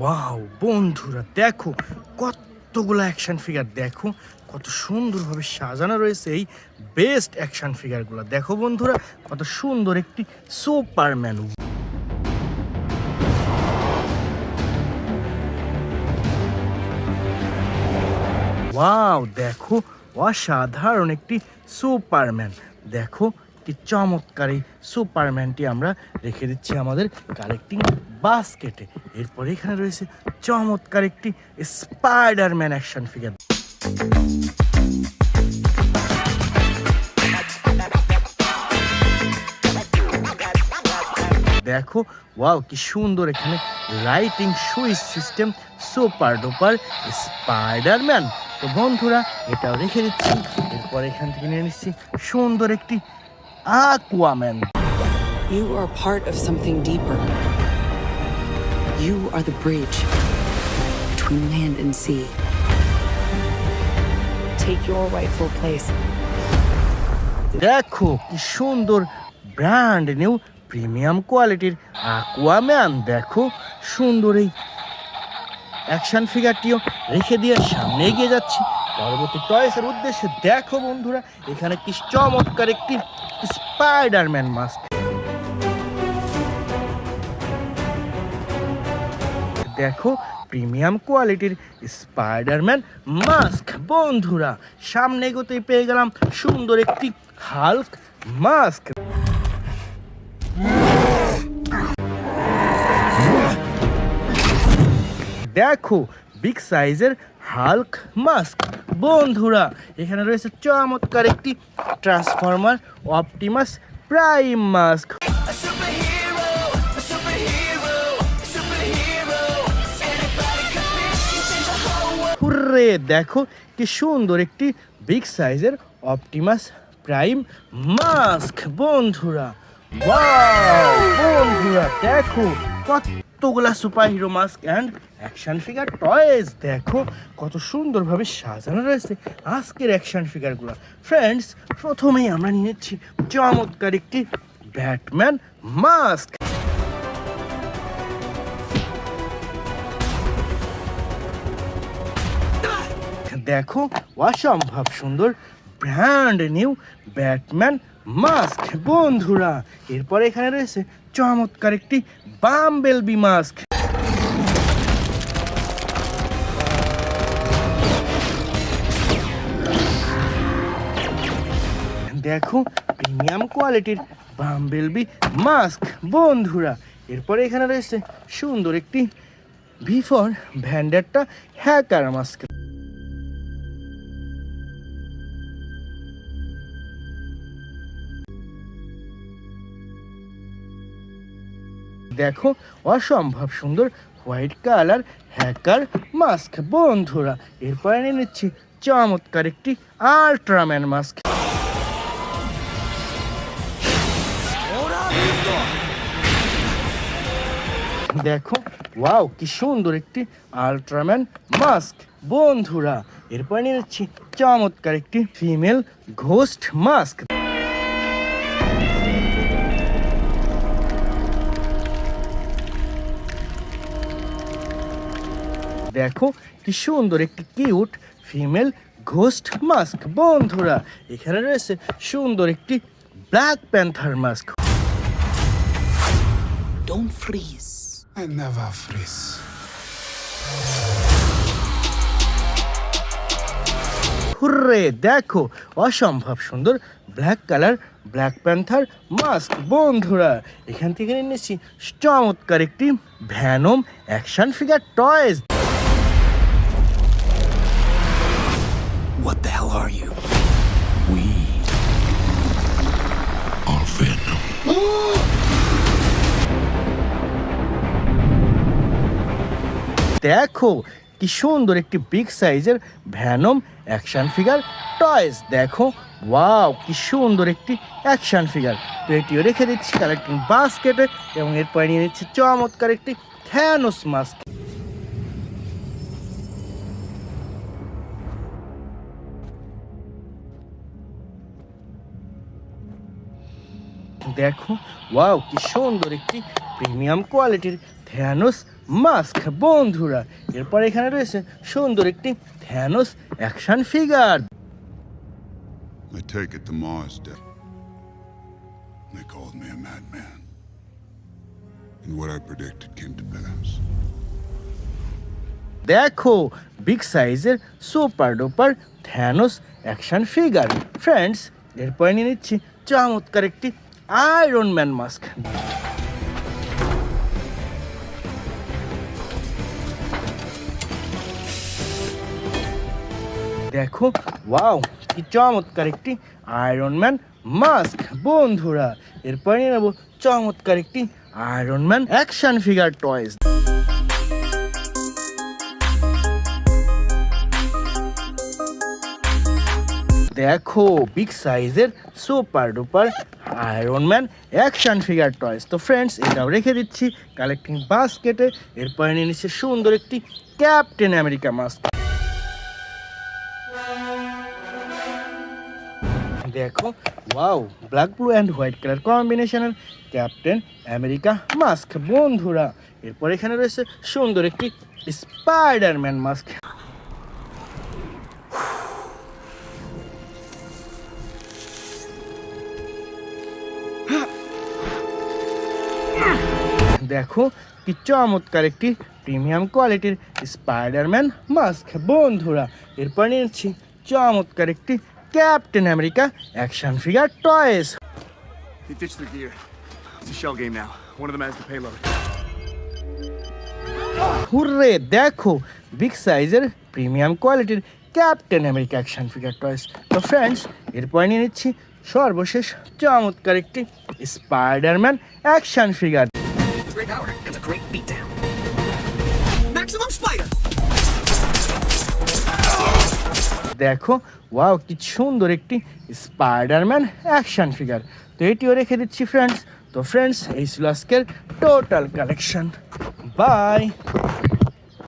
Wow বন্ধুরা, দেখো কতগুলো অ্যাকশন ফিগার। দেখো কত সুন্দরভাবে সাজানো রয়েছে এই বেস্ট অ্যাকশন ফিগারগুলো। দেখো বন্ধুরা, কত সুন্দর একটি সুপারম্যান। ওয়াও, দেখো অসাধারণ একটি সুপারম্যান। দেখো কি চমৎকার এই সুপারম্যানটি আমরা রেখে দিচ্ছি আমাদের কালেক্টিং বাস্কেটে। এরপরে এখানে রয়েছে চমৎকার একটি স্পাইডারম্যান অ্যাকশন ফিগার। দেখো ওয়াও, কি সুন্দর এখানে lighting switch system, super duper Spiderman. তো বন্ধুরা, এটাও রেখে দিচ্ছি। এরপর এখান থেকে নিয়ে নিচ্ছি সুন্দর একটি Aquaman. You are part of something deeper. You are the bridge between land and sea. Take your rightful place. দেখো কি সুন্দর ব্র্যান্ড নিউ প্রিমিয়াম কোয়ালিটির Aquaman। দেখো সুন্দর এই অ্যাকশন ফিগারটিও রেখে দিয়ে সামনে এগিয়ে যাচ্ছি পরবর্তী টয়েসের উদ্দেশ্যে। দেখো বন্ধুরা, এখানে কি চমৎকার একটি স্পাইডারম্যান মাস্ক। দেখো প্রিমিয়াম কোয়ালিটির স্পাইডারম্যান মাস্ক। বন্ধুরা, সামনে এগোতেই পেয়ে গেলাম সুন্দর একটি হাল্ক মাস্ক। দেখো বিগ সাইজের হাল্ক মাস্ক। বন্ধুরা, এখানে রয়েছে চমৎকার একটি Transformer Optimus Prime mask. Hurray, দেখো কি সুন্দর একটি বিগ সাইজের অপটিমাস প্রাইম মাস্ক। বন্ধুরা ওয়াও, বন্ধুরা দেখো কতগুলা super hero mask and action figure toys. দেখো কত সুন্দরভাবে সাজানো রয়েছে আজকের অ্যাকশন ফিগারগুলো। ফ্রেন্ডস, প্রথমেই আমরা নিয়েছি চমৎকার একটি ব্যাটম্যান মাস্ক। দেখো অসম্ভব সুন্দর ব্র্যান্ড নিউ ব্যাটম্যান মাস্ক। বন্ধুরা, এরপরে এখানে রয়েছে চমৎকার একটি বাম্বেলবি মাস্ক। দেখো প্রিমিয়াম কোয়ালিটির বাম্বেলবি মাস্ক। বন্ধুরা, এরপরে এখানে রয়েছে সুন্দর একটি ভিফর ভ্যান্ডারটা হ্যাকার মাস্ক। দেখো অসম্ভব সুন্দর হোয়াইট কালার হ্যাকার মাস্ক। বন্ধুরা, এরপরে নিয়ে নিচ্ছি চমৎকার একটি আল্ট্রাম্যান মাস্ক। দেখো ওয়াও, কি সুন্দর একটি আল্ট্রাম্যান মাস্ক। বন্ধুরা, এরপরে নিয়ে নিচ্ছি চমৎকার একটি ফিমেল ঘোস্ট মাস্ক। দেখো কি সুন্দর একটি কিউট ফিমেল ঘোস্ট মাস্ক। বন্ধুরা, এখানে রয়েছে সুন্দর একটি Black Panther mask. Don't freeze. I never freeze. Hurray, দেখো অসম্ভব সুন্দর black colour Black Panther mask. বন্ধুরা, এখান থেকে নিয়েছি চমৎকার একটি Venom action figure toys. What the hell are you? We are Venom. দেখো কি সুন্দর একটি বিগ সাইজের ভ্যানম অ্যাকশন ফিগার টয়েস। দেখো ওয়াও, কি সুন্দর একটি অ্যাকশন ফিগার। তো এটিও রেখে দিচ্ছি কালেক্টিং বাস্কেটে এবং এরপরে নিয়ে নিচ্ছি চমৎকার একটি থ্যানোস মাস্ক। দেখো ওয়াও, কি সুন্দর একটি প্রিমিয়াম কোয়ালিটির থ্যানোস মাস্ক বন্ধুরা। এরপর এখানে রয়েছে সুন্দর একটি Thanos action figure. I take it the Mars did. They called me a madman. And what I predicted came to pass. দেখো বিগ সাইজের super duper Thanos action figure. Friends, এরপর নিয়ে নিচ্ছি চমৎকার একটি আয়রন ম্যান মাস্ক। দেখো wow, কি চমৎকার একটি আয়রন ম্যান মাস্ক বন্ধুরা। এরপর নিয়ে নেবো চমৎকার একটি Iron Man action figure toys. দেখো বিগ সাইজের super duper Iron Man action figure toys. তো ফ্রেন্ডস, এটাও রেখে দিচ্ছি কালেক্টিং বাস্কেটে। এরপরে নিয়ে নিচ্ছে সুন্দর একটি ক্যাপ্টেন আমেরিকা মাস্ক। দেখো wow, black blue and white colour কম্বিনেশনের ক্যাপ্টেন আমেরিকা মাস্ক বন্ধুরা। এরপর এখানে রয়েছে সুন্দর একটি স্পাইডারম্যান মাস্ক। দেখো কি চমৎকার একটি প্রিমিয়াম কোয়ালিটির স্পাইডারম্যান মাস্ক বন্ধুরা। এরপর নিয়েছি চমৎকার একটি captain America action figure toys. He ditched their gear. It's a shell game now. One of them has the payload. Hurray, দেখো বিগ সাইজের প্রিমিয়াম কোয়ালিটির Captain America action figure toys. তো ফ্রেন্ডস, এরপর নিয়ে নিচ্ছি সর্বশেষ চমৎকার একটি Spiderman action figure. Great power and a great beatdown. Maximum Spider! দেখো ওয়াও, কি সুন্দর একটি স্পাইডারম্যান অ্যাকশন ফিগার। তো এটিও রেখে দিচ্ছি ফ্রেন্ডস। তো ফ্রেন্ডস, এই ছিল আজকের টোটাল কালেকশন। বাই।